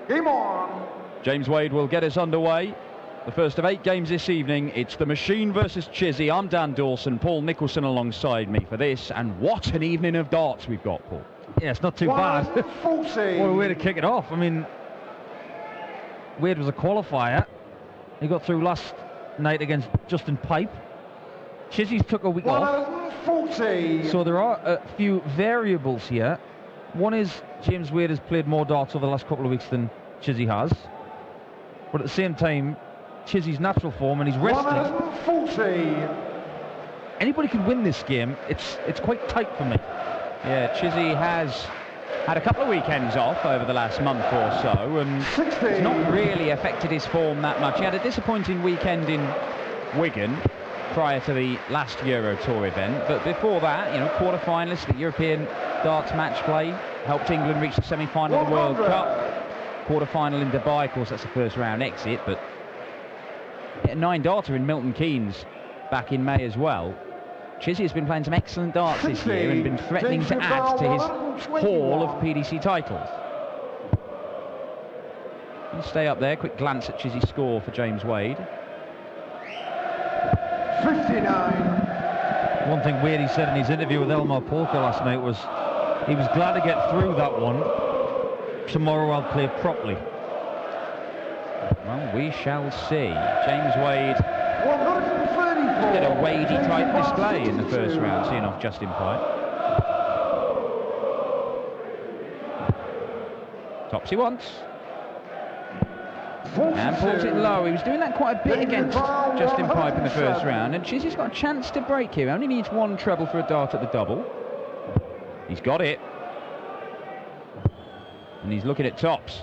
Game on. James Wade will get us underway. The first of 8 games this evening. It's the Machine versus Chizzy. I'm Dan Dawson, Paul Nicholson alongside me for this. And what an evening of darts we've got, Paul. Yeah, it's not too bad. What a way to kick it off. I mean, Wade was a qualifier. He got through last night against Justin Pipe. Chizzy's took a week off. So there are a few variables here. One is James Wade has played more darts over the last couple of weeks than Chizzy has. But at the same time, Chizzy's natural form and he's rested. Anybody can win this game. It's quite tight for me. Yeah, Chizzy has had a couple of weekends off over the last month or so, and it's not really affected his form that much. He had a disappointing weekend in Wigan prior to the last Euro Tour event, but before that, you know, quarter-finalist at European Darts Match Play, helped England reach the semi-final of the World Cup, quarter-final in Dubai. Of course, that's the first round exit, but a 9-darter in Milton Keynes back in May as well. Chizzy has been playing some excellent darts this year and been threatening to add to his haul of PDC titles. He'll stay up there. Quick glance at Chizzy's score for James Wade. 59. One thing Wadey said in his interview with Elmar Polka last night was he was glad to get through that one. Tomorrow I'll play properly. Well, we shall see. James Wade did a Wadey type display in the first round, seeing off Justin Pipe. Topsy once. And pulls it low. He was doing that quite a bit against Justin Pipe in the first round, and Chizzy's got a chance to break here. Only needs one treble for a dart at the double. He's got it. And he's looking at tops.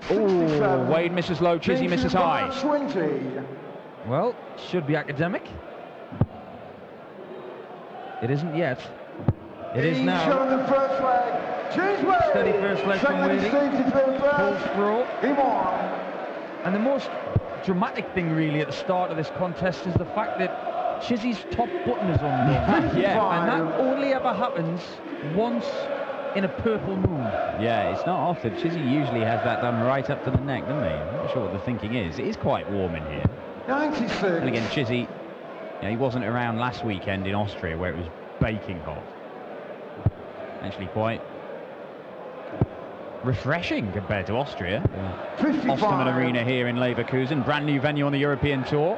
Oh, Wade misses low, Chizzy misses high. Well, should be academic. It isn't yet. It is now. Steady first leg from Wadey. Pulls through. And the most dramatic thing really at the start of this contest is the fact that Chizzy's top button is undone. Yeah. And that only ever happens once in a purple moon. Yeah, it's not often. Chizzy usually has that done right up to the neck, doesn't he? I'm not sure what the thinking is. It is quite warm in here. 96. And again, Chizzy, you know, he wasn't around last weekend in Austria where it was baking hot. Actually quite refreshing compared to Austria. Osterman Arena here in Leverkusen, brand new venue on the European Tour.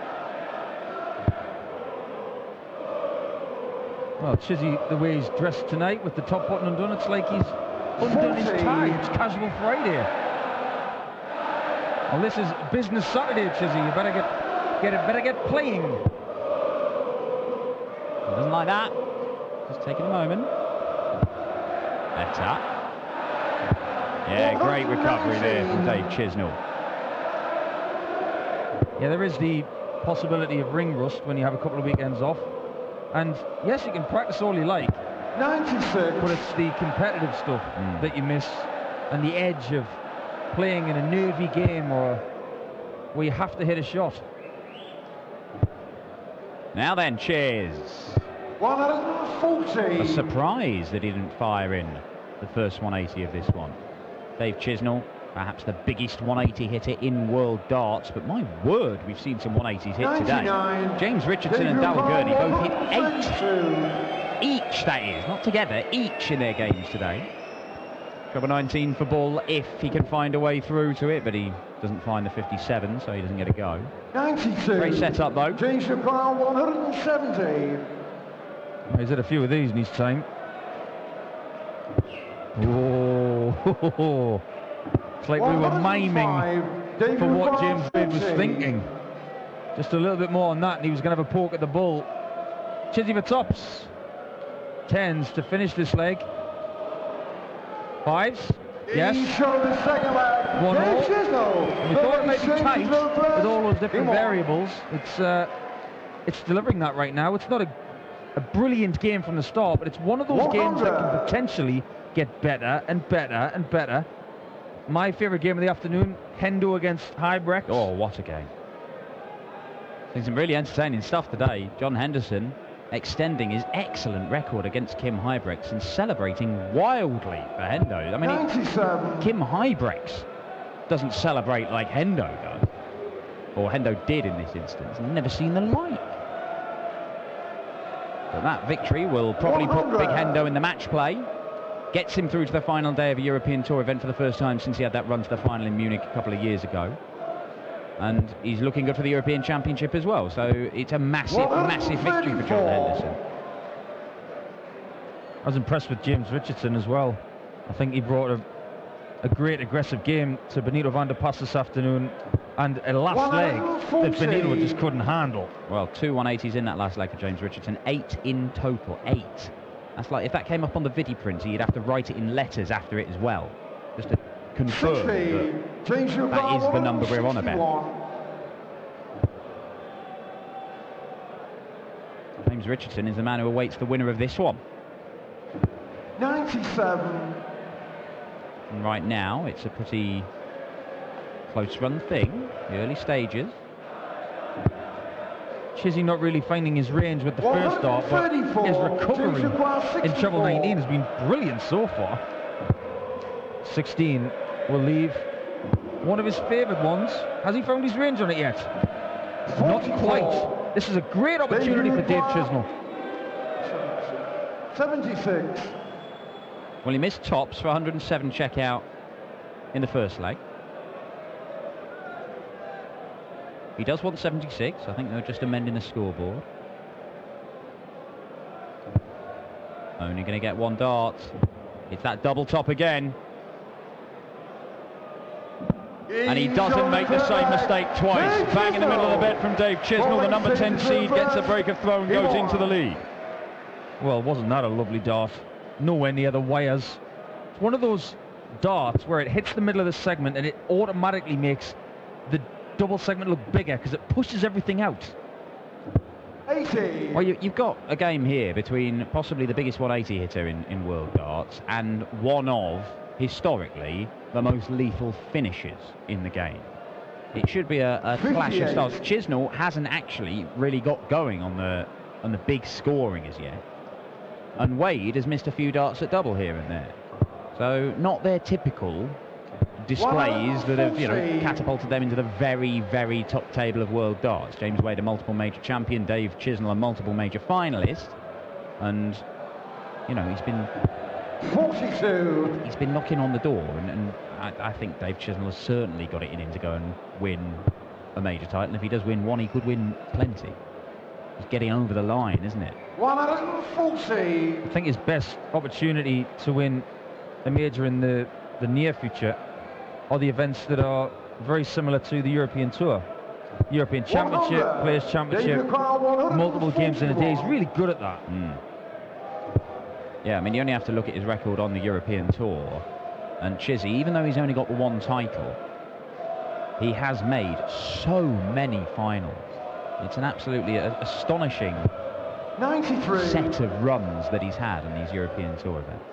Well, Chizzy, the way he's dressed tonight with the top button undone, it's like he's undone his tie. It's casual Friday. Well, this is business Saturday, Chizzy. You better get playing. He doesn't like that. Just taking a moment. Better. Yeah, great recovery there from Dave Chisnall. Yeah, there is the possibility of ring rust when you have a couple of weekends off. And yes, you can practice all you like, 96. but it's the competitive stuff that you miss, and the edge of playing in a nervy game or where you have to hit a shot. Now then, cheers. 140. A surprise that he didn't fire in the first 180 of this one. Dave Chisnall, perhaps the biggest 180 hitter in world darts, but my word, we've seen some 180s hit today. James Richardson and Darryl Gurney both hit 8 each, that is, not together, each in their games today. Trouble 19 for Bull if he can find a way through to it, but he doesn't find the 57, so he doesn't get a go. 92. Great setup though. James Brown 170. He's had a few of these in his time. Oh, it's like we were miming for what James Wade was thinking. Just a little bit more on that, and he was going to have a poke at the bull. Chizzy for tops. 10s to finish this leg. 5s. Yes. 1-all. We thought it might be tight with all those different variables. It's delivering that right now. It's not a brilliant game from the start, but it's one of those games that can potentially get better and better and better. My favourite game of the afternoon, Hendo against Hybrex. Oh, what a game. Seen some really entertaining stuff today. John Henderson extending his excellent record against Kim Huybrechts and celebrating wildly for Hendo. I mean, 97. Kim Huybrechts doesn't celebrate like Hendo does, or Hendo did in this instance. I've never seen the like. But that victory will probably put Big Hendo in the match play. Gets him through to the final day of a European Tour event for the first time since he had that run to the final in Munich a couple of years ago. And he's looking good for the European Championship as well. So it's a massive, massive victory for John Henderson. I was impressed with James Richardson as well. I think he brought a great aggressive game to Benito van der Pas this afternoon, and a last leg that Benito just couldn't handle. Well, 2 180s in that last leg for James Richardson, 8 in total, 8. That's like, if that came up on the vidi printer, you'd have to write it in letters after it as well, just to confirm that that is the number we're on about. James Richardson is the man who awaits the winner of this one. 97. And right now, it's a pretty close run thing, the early stages. Chizzy not really finding his range with the first dart, but his recovery in treble 19 has been brilliant so far. 16 will leave one of his favoured ones. Has he found his range on it yet? Not quite. This is a great opportunity for Dave Chisnall. 76. Well, he missed tops for 107 checkout in the first leg. He does want 76. I think they're just amending the scoreboard. Only going to get one dart. It's that double top again. And he doesn't make the same mistake twice. Bang in the middle of the bed from Dave Chisnall. The number 10 seed gets a break of throw and goes into the lead. Well, wasn't that a lovely dart? Nowhere near the wires. It's one of those darts where it hits the middle of the segment and it automatically makes the double segment look bigger because it pushes everything out. 80. Well, you've got a game here between possibly the biggest 180 hitter in world darts and one of, historically, the most lethal finishers in the game. It should be a clash of styles. Chisnall hasn't actually really got going on the big scoring as yet. And Wade has missed a few darts at double here and there. So not their typical displays that have, catapulted them into the very, very top table of world darts. James Wade, a multiple major champion. Dave Chisnall, a multiple major finalist. And, he's been 42. He's been knocking on the door, and I think Dave Chisnall has certainly got it in him to go and win a major title. And if he does win one, he could win plenty. He's getting over the line, isn't it? 140. I think his best opportunity to win a major in the near future are the events that are very similar to the European Tour. European Championship, Players Championship, multiple games in a day. He's really good at that. Yeah, I mean, you only have to look at his record on the European Tour. And Chizzy, even though he's only got the one title, he has made so many finals. It's an absolutely astonishing 93. set of runs that he's had in these European Tour events.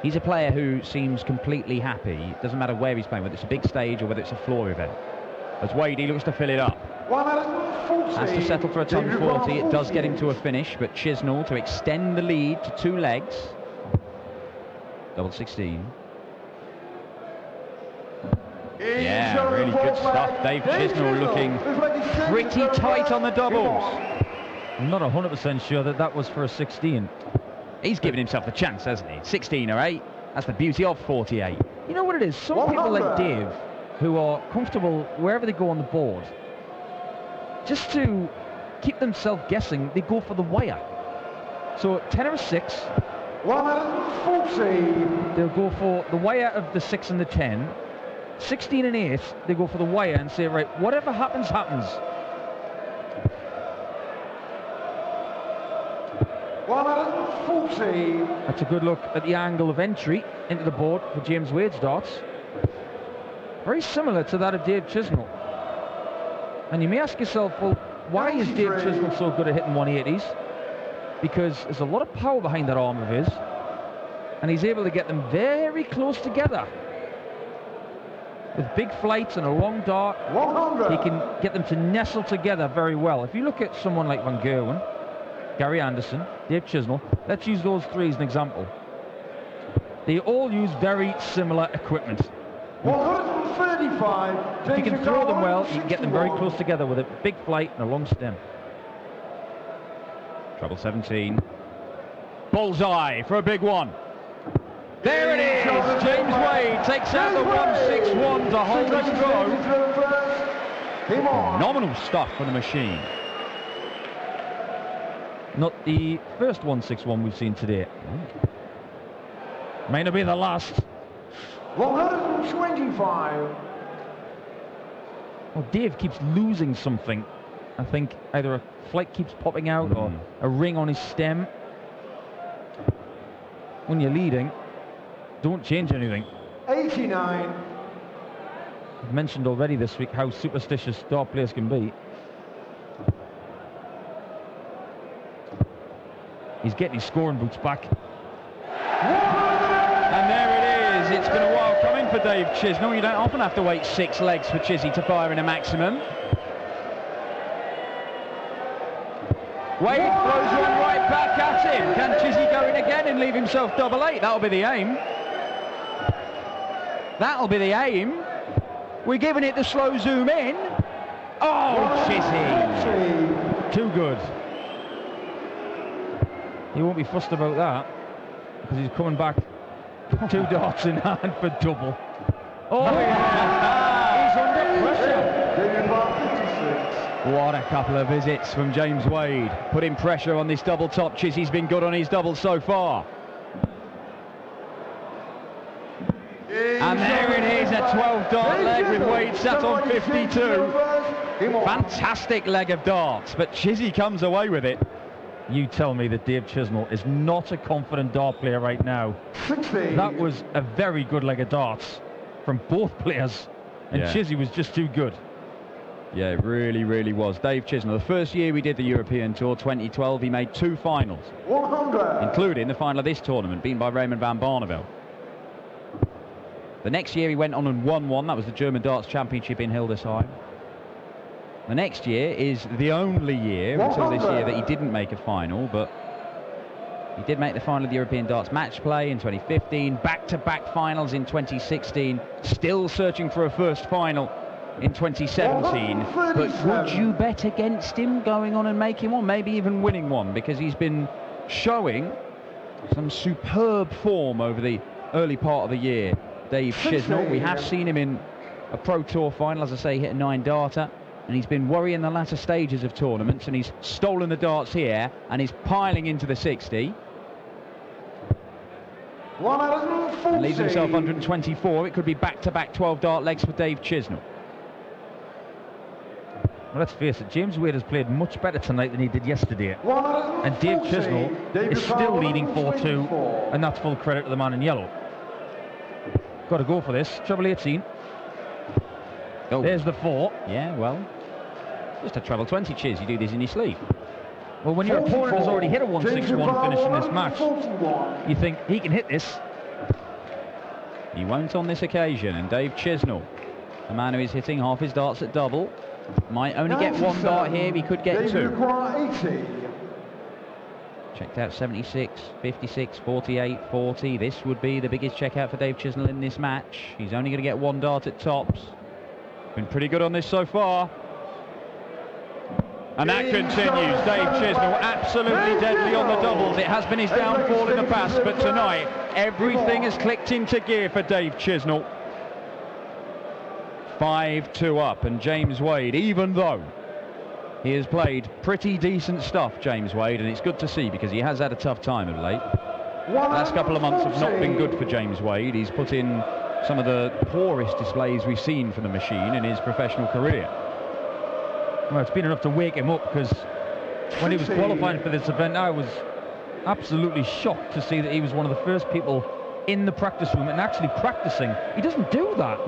He's a player who seems completely happy. It doesn't matter where he's playing, whether it's a big stage or whether it's a floor event. As Wade, he looks to fill it up. 140. Has to settle for a top 40. It does get him to a finish, but Chisnall to extend the lead to 2 legs. Double 16. Yeah, really good stuff. Dave Chisnall looking pretty tight on the doubles. I'm not 100% sure that was for a 16. He's given himself a chance, hasn't he? 16 or 8. That's the beauty of 48. You know what it is? Some people like Dave, who are comfortable wherever they go on the board, just to keep themselves guessing, they go for the wire. So 10 or 6. 140. They'll go for the wire of the 6 and the 10. 16 and 8, they go for the wire and say, right, whatever happens, happens. 140. That's a good look at the angle of entry into the board for James Wade's darts. Very similar to that of Dave Chisnall. And you may ask yourself, well, why is Dave Chisnall so good at hitting 180s? Because there's a lot of power behind that arm of his, and he's able to get them very close together. With big flights and a long dart, 100. he can get them to nestle together very well. If you look at someone like Van Gerwen, Gary Anderson, Dave Chisnall. Let's use those three as an example. They all use very similar equipment. 135. If you can throw them well, you can get them very close together with a big flight and a long stem. Treble 17. Bullseye for a big one. There it is. James Wade takes out the 161 to hold his throw. Phenomenal stuff for the machine. Not the first 161 we've seen today. May not be the last. 125. Well, Dave keeps losing something. I think either a flight keeps popping out or a ring on his stem. When you're leading, don't change anything. 89. I've mentioned already this week how superstitious dart players can be. He's getting his scoring boots back. And there it is. It's been a while coming for Dave Chisnall. You don't often have to wait 6 legs for Chizzy to fire in a maximum. Wade throws one right back at him. Can Chizzy go in again and leave himself double 8? That'll be the aim. That'll be the aim. We're giving it the slow zoom in. Oh, Chizzy. Too good. He won't be fussed about that because he's coming back 2 darts in hand for double. Oh, he's under pressure. What a couple of visits from James Wade. Putting pressure on this double top. Chizzy's been good on his double so far. And there it is, a 12 dart leg with Wade sat on 52. Fantastic leg of darts, but Chizzy comes away with it. You tell me that Dave Chisnall is not a confident dart player right now. 60. That was a very good leg of darts from both players, and Chizzy was just too good. Yeah, it really, really was. Dave Chisnall, the first year we did the European Tour, 2012, he made 2 finals, 100. including the final of this tournament, beaten by Raymond van Barneveld. The next year he went on and won one. That was the German Darts Championship in Hildesheim. The next year is the only year until this year that he didn't make a final, but he did make the final of the European Darts Match Play in 2015, back-to-back finals in 2016, still searching for a first final in 2017. But would you bet against him going on and making one, maybe even winning one, because he's been showing some superb form over the early part of the year. Dave Chisnall, we have seen him in a Pro Tour final, as I say, hit a 9-darter. And he's been worrying the latter stages of tournaments, and he's stolen the darts here, and he's piling into the 60. 140. Leaves himself 124. It could be back-to-back 12-dart legs for Dave Chisnall. Well, let's face it, James Wade has played much better tonight than he did yesterday. 140. And Dave Chisnall is still leading 4-2, and that's full credit to the man in yellow. Got to go for this. Treble 18. Oh. There's the 4. Yeah, well, just a treble 20, Chiz. You do this in your sleep. Well, when your opponent has already hit a 161 finish in this match, you think he can hit this. He won't on this occasion, and Dave Chisnall, the man who is hitting half his darts at double, might only get 1 dart here. He could get 2. Checked out 76, 56, 48, 40. This would be the biggest checkout for Dave Chisnall in this match. He's only going to get 1 dart at tops. Been pretty good on this so far. And that continues. Dave Chisnall absolutely deadly on the doubles. It has been his downfall in the past, but tonight everything has clicked into gear for Dave Chisnall. 5-2 up, and James Wade, even though he has played pretty decent stuff, James Wade, and it's good to see because he has had a tough time of late. The last couple of months have not been good for James Wade. He's put in some of the poorest displays we've seen from the machine in his professional career. Well, it's been enough to wake him up, because when he was qualifying for this event, I was absolutely shocked to see that he was one of the first people in the practice room and actually practicing. He doesn't do that.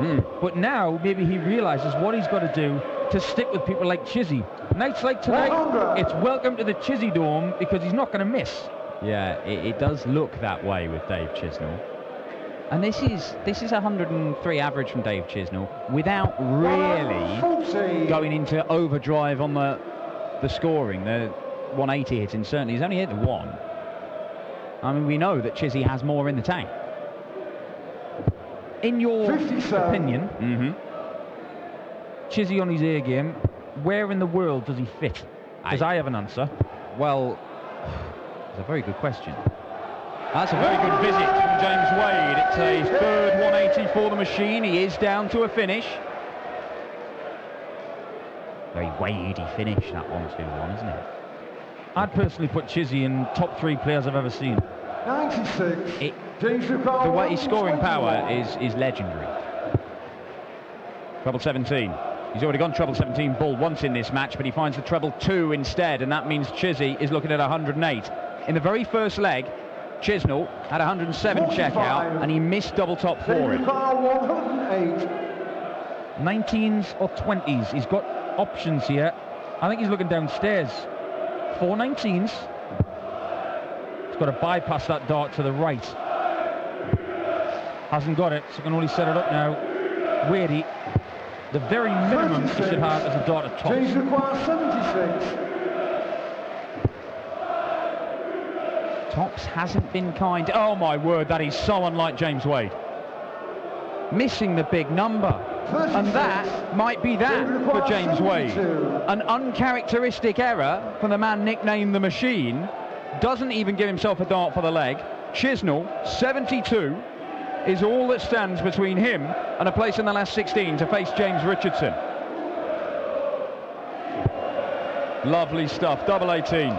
But now maybe he realizes what he's got to do to stick with people like Chizzy. Nights like tonight, it's welcome to the Chizzy Dome, because he's not going to miss. Yeah, it does look that way with Dave Chisnall. And this is 103 average from Dave Chisnall without really going into overdrive on the scoring. 180 hitting, certainly. He's only hit the one. I mean, we know that Chizzy has more in the tank. In your opinion, Chizzy on his A game, where in the world does he fit? Because I have an answer. Well, it's a very good question. That's a very good visit from James Wade. It's a third 180 for the machine. He is down to a finish. Very Wadey finish, that 1-2-1, isn't it? I'd personally put Chizzy in top 3 players I've ever seen. 96. The way his scoring power is legendary. Treble 17. He's already gone treble 17 ball once in this match, but he finds the treble 2 instead, and that means Chizzy is looking at 108. In the very first leg, Chisnall had 107 check out, and he missed double top for it. 19s or 20s. He's got options here. I think he's looking downstairs. 4 19s. He's got to bypass that dart to the right. Hasn't got it, so can only set it up now. Wadey, the very minimum he should have as a dart at top. James requires 76. Tops hasn't been kind. Oh my word, that is so unlike James Wade. Missing the big number. And that might be that for James Wade. An uncharacteristic error from the man nicknamed the Machine. Doesn't even give himself a dart for the leg. Chisnall, 72, is all that stands between him and a place in the last 16 to face James Richardson. Lovely stuff, double 18.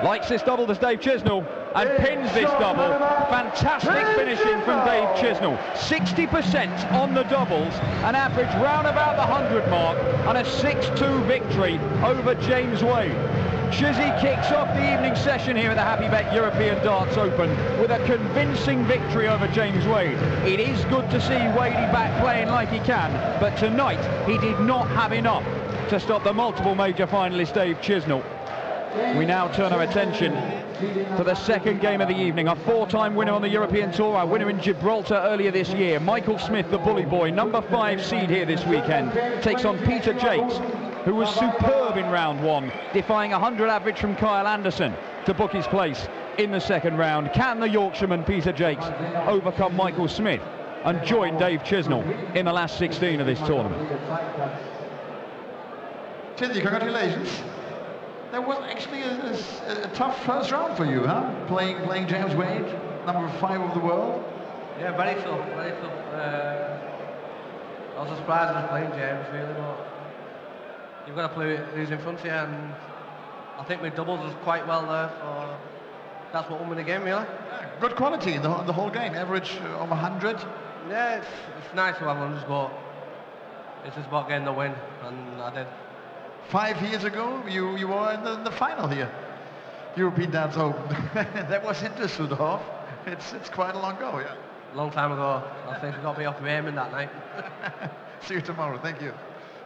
Likes this double, does Dave Chisnall, and pins this double. Fantastic finishing from Dave Chisnall. 60% on the doubles, an average round about the 100 mark, and a 6-2 victory over James Wade. Chizzy kicks off the evening session here at the Happy Bet European Darts Open with a convincing victory over James Wade. It is good to see Wadey back playing like he can, but tonight he did not have enough to stop the multiple major finalist Dave Chisnall. We now turn our attention to the second game of the evening. A 4-time winner on the European Tour, our winner in Gibraltar earlier this year. Michael Smith, the bully boy, number 5 seed here this weekend, takes on Peter Jakes, who was superb in round 1, defying 100 average from Kyle Anderson to book his place in the second round. Can the Yorkshireman Peter Jakes overcome Michael Smith and join Dave Chisnall in the last 16 of this tournament? Chizzy, congratulations. That was actually a tough first round for you, huh? Playing James Wade, number 5 of the world. Yeah, very tough, very tough. I was surprised I was playing James, really, but you've got to play who's in front of you, and I think my doubles was quite well there, so that's what won me the game, really. Yeah, good quality in the whole game, average of 100. Yeah, it's nice to have runs, but it's just about getting the win, and I did. 5 years ago, you were in the final here, European Darts Open. That was in Düsseldorf. It's quite a long ago, yeah. Long time ago. I think I got me off aiming that night. See you tomorrow. Thank you.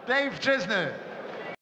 Dave Chisnall.